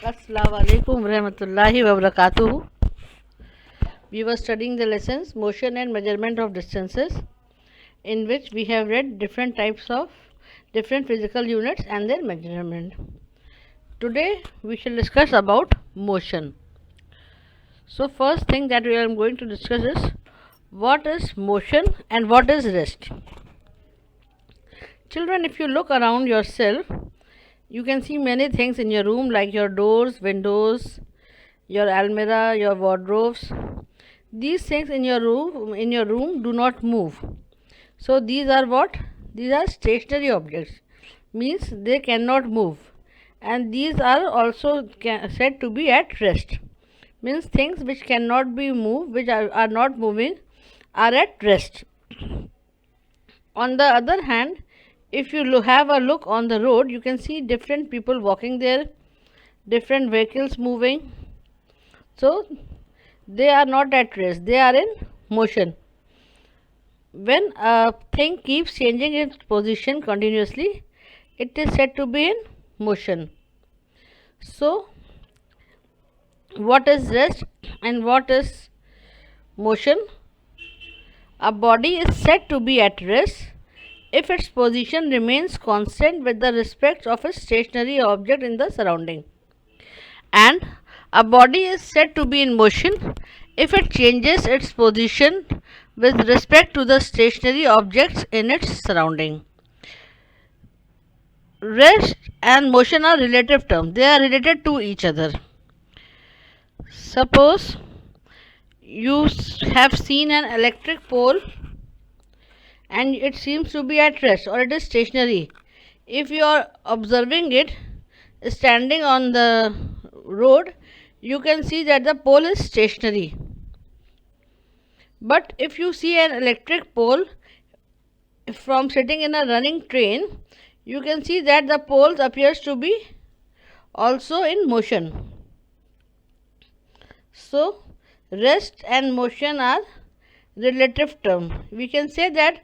Assalamu alaikum warahmatullahi wabarakatuh. We were studying the lessons motion and measurement of distances, in which we have read different types of different physical units and their measurement. Today we shall discuss about motion. So first thing that we are going to discuss is what is motion and what is rest. Children, if you look around yourself, you can see many things in your room like your doors, windows, your almirah, your wardrobes. These things in your room do not move. So these are what? These are stationary objects. Means they cannot move. And these are also said to be at rest. Means things which cannot be moved, which are not moving, are at rest. On the other hand, if you have a look on the road, you can see different people walking there, different vehicles moving. So they are not at rest, they are in motion. When a thing keeps changing its position continuously, it is said to be in motion. So what is rest and what is motion? A body is said to be at rest if its position remains constant with the respect of a stationary object in the surrounding, and a body is said to be in motion if it changes its position with respect to the stationary objects in its surrounding. Rest and motion are relative terms, they are related to each other. Suppose you have seen an electric pole and it seems to be at rest or it is stationary. If you are observing it standing on the road, you can see that the pole is stationary. But if you see an electric pole from sitting in a running train, you can see that the poles appears to be also in motion. So rest and motion are relative terms. We can say that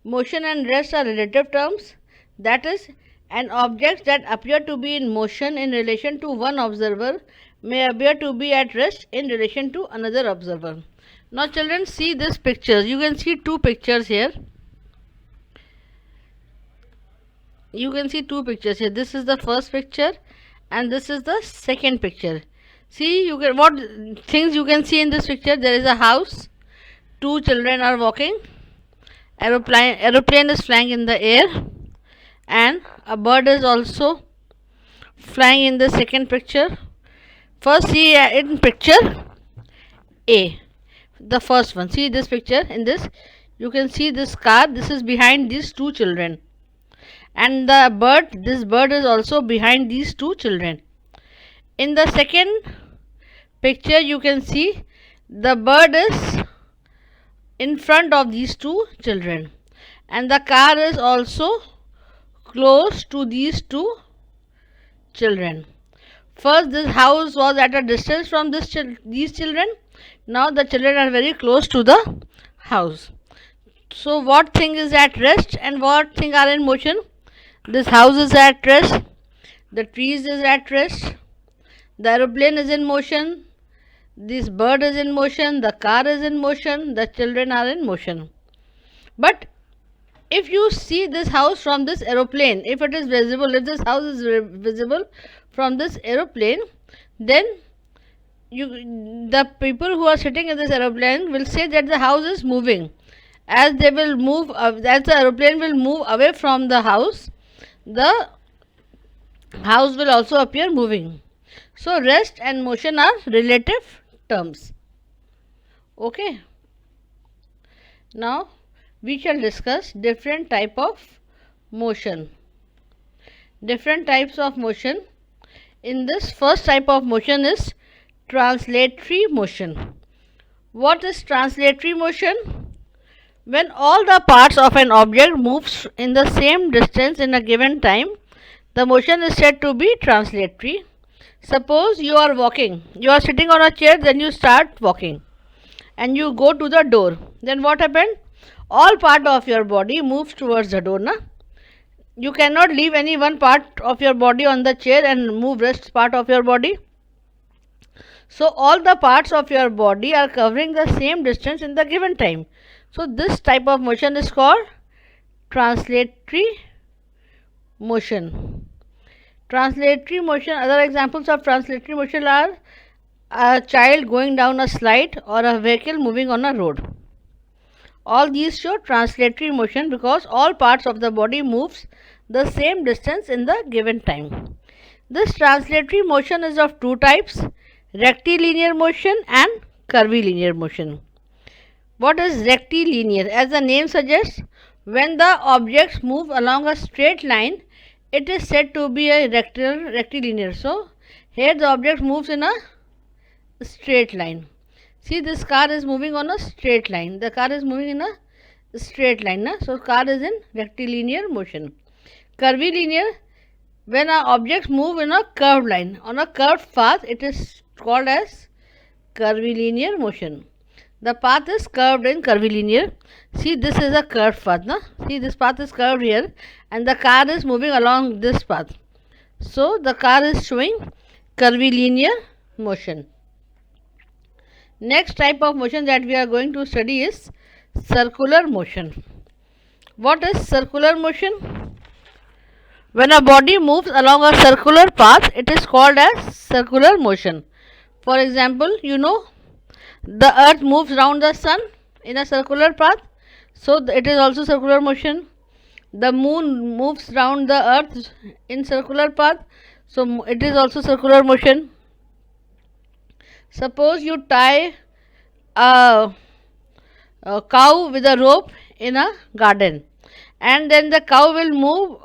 motion and rest are relative terms, that is, an object that appear to be in motion in relation to one observer may appear to be at rest in relation to another observer. Now children, see this pictures. You can see two pictures here. You can see two pictures here. This is the first picture and this is the second picture. See, you can what things you can see in this picture. There is a house, two children are walking, aeroplane is flying in the air, and a bird is also flying in the second picture. First see in picture A, the first one. See this picture. In this you can see this car. This is behind these two children, and this bird is also behind these two children. In the second picture you can see the bird is in front of these two children and the car is also close to these two children. First, this house was at a distance from these children. Now the children are very close to the house. So what thing is at rest and what thing are in motion? This house is at rest, the trees is at rest, the aeroplane is in motion, this bird is in motion, the car is in motion, the children are in motion. But if you see this house from this aeroplane, if it is visible, if this house is visible from this aeroplane, then the people who are sitting in this aeroplane will say that the house is moving. As they will move, as the aeroplane will move away from the house will also appear moving. So rest and motion are relative terms. Okay. Now we shall discuss different type of motion. Different types of motion. In this first type of motion is translatory motion. What is translatory motion? When all the parts of an object moves in the same distance in a given time, the motion is said to be translatory. Suppose you are walking, you are sitting on a chair, then you start walking and you go to the door. Then what happened? All part of your body moves towards the door. You cannot leave any one part of your body on the chair and move rest part of your body. So all the parts of your body are covering the same distance in the given time. So this type of motion is called translatory motion. Translatory motion, other examples of translatory motion are a child going down a slide or a vehicle moving on a road. All these show translatory motion because all parts of the body moves the same distance in the given time. This translatory motion is of two types, rectilinear motion and curvilinear motion. What is rectilinear? As the name suggests, when the objects move along a straight line, it is said to be a rectilinear. So, here the object moves in a straight line. See, this car is moving on a straight line. The car is moving in a straight line. So, car is in rectilinear motion. Curvilinear, when our objects move in a curved line, on a curved path, it is called as curvilinear motion. The path is curved in curvilinear. See, this is a curved path. No? See, this path is curved here and the car is moving along this path. So, the car is showing curvilinear motion. Next type of motion that we are going to study is circular motion. What is circular motion? When a body moves along a circular path, it is called as circular motion. For example, you know, the earth moves around the sun in a circular path, so it is also circular motion. The moon moves around the earth in circular path, so it is also circular motion. Suppose you tie a cow with a rope in a garden, and then the cow will move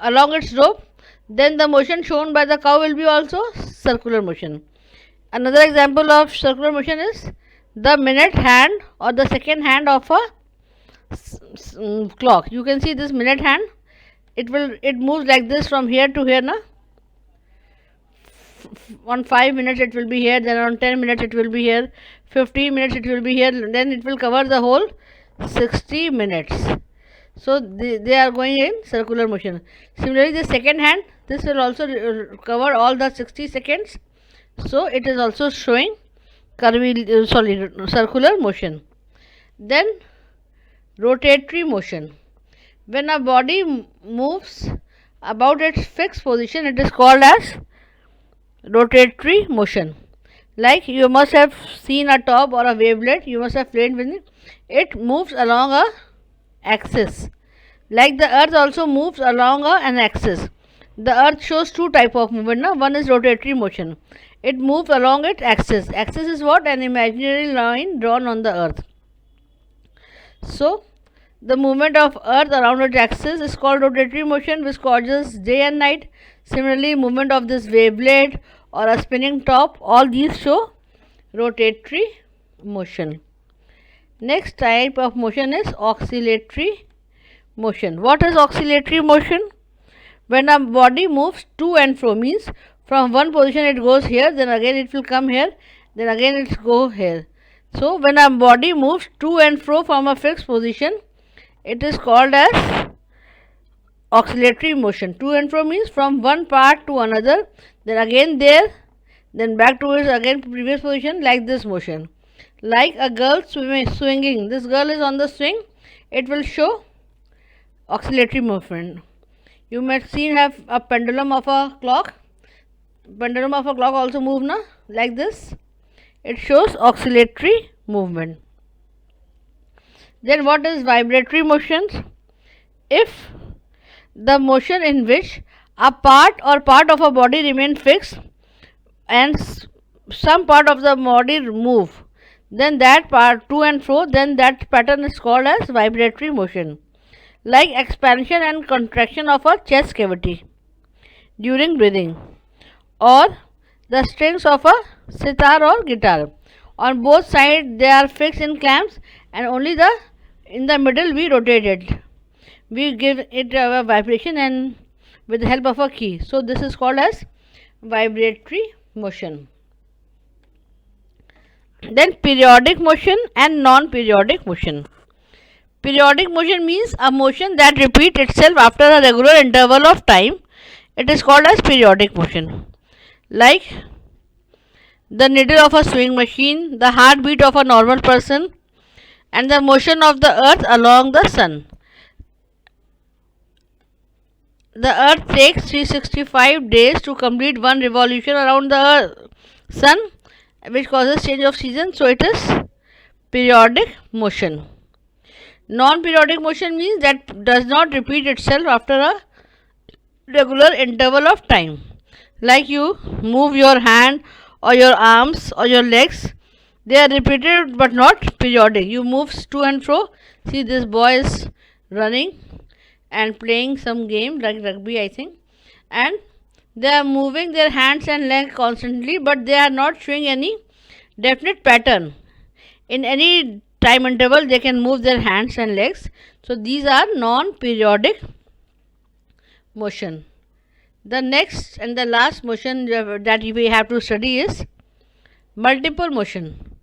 along its rope, then the motion shown by the cow will be also circular motion. Another example of circular motion is the minute hand or the second hand of a clock. You can see this minute hand, it moves like this from here to here. Na? On 5 minutes it will be here, then on 10 minutes it will be here, 15 minutes it will be here, then it will cover the whole 60 minutes. So they are going in circular motion. Similarly, the second hand, this will also cover all the 60 seconds. So it is also showing circular motion. Then rotatory motion. When a body moves about its fixed position, it is called as rotatory motion. Like you must have seen a top or a wavelet, you must have played with it. It moves along a axis. Like the earth also moves along an axis. The earth shows two type of movement. No? One is rotatory motion. It moves along its axis. Axis is what? An imaginary line drawn on the earth. So, the movement of earth around its axis is called rotatory motion, which causes day and night. Similarly, movement of this wavelet or a spinning top, all these show rotatory motion. Next type of motion is oscillatory motion. What is oscillatory motion? When a body moves to and fro, means from one position it goes here, then again it will come here, then again it will go here. So, when a body moves to and fro from a fixed position, it is called as oscillatory motion. To and fro means from one part to another, then again there, then back to its again previous position, like this motion. Like a girl swinging, this girl is on the swing, it will show oscillatory movement. You might see have a pendulum of a clock. Pendulum of a clock also move na like this. It shows oscillatory movement. Then what is vibratory motions? If the motion in which a part or part of a body remain fixed and some part of the body move, then that part to and fro, then that pattern is called as vibratory motion. Like expansion and contraction of a chest cavity during breathing, or the strings of a sitar or guitar. On both sides they are fixed in clamps and only in the middle we rotate it. We give it a vibration and with the help of a key. So this is called as vibratory motion. Then periodic motion and non-periodic motion. Periodic motion means a motion that repeats itself after a regular interval of time. It is called as periodic motion. Like the needle of a sewing machine, the heartbeat of a normal person, and the motion of the earth along the sun. The earth takes 365 days to complete one revolution around the sun, which causes change of season, so it is periodic motion. Non-periodic motion means that does not repeat itself after a regular interval of time. Like you move your hand or your arms or your legs, they are repeated but not periodic. You move to and fro. See, this boy is running and playing some game like rugby, I think, and they are moving their hands and legs constantly, but they are not showing any definite pattern. In any time interval, they can move their hands and legs. So these are non-periodic motion. The next and the last motion that we have to study is multiple motion.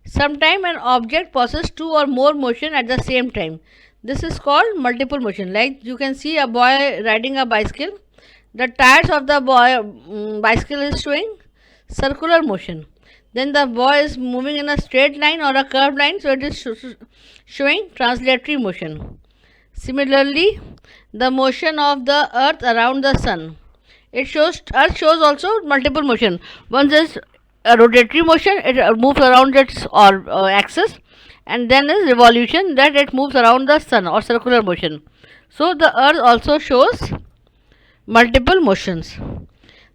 Sometimes an object possesses two or more motion at the same time. This is called multiple motion. Like you can see a boy riding a bicycle. The tires of the bicycle is showing circular motion. Then the boy is moving in a straight line or a curved line, so it is showing translatory motion. Similarly, the motion of the earth around the sun. Earth shows also multiple motion. One is a rotatory motion, it moves around its axis, and then is revolution, that it moves around the sun, or circular motion. So the earth also shows multiple motions.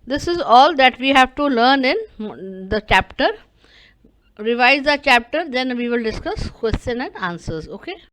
This is all that we have to learn in the chapter. Revise the chapter, then we will discuss question and answers. Okay.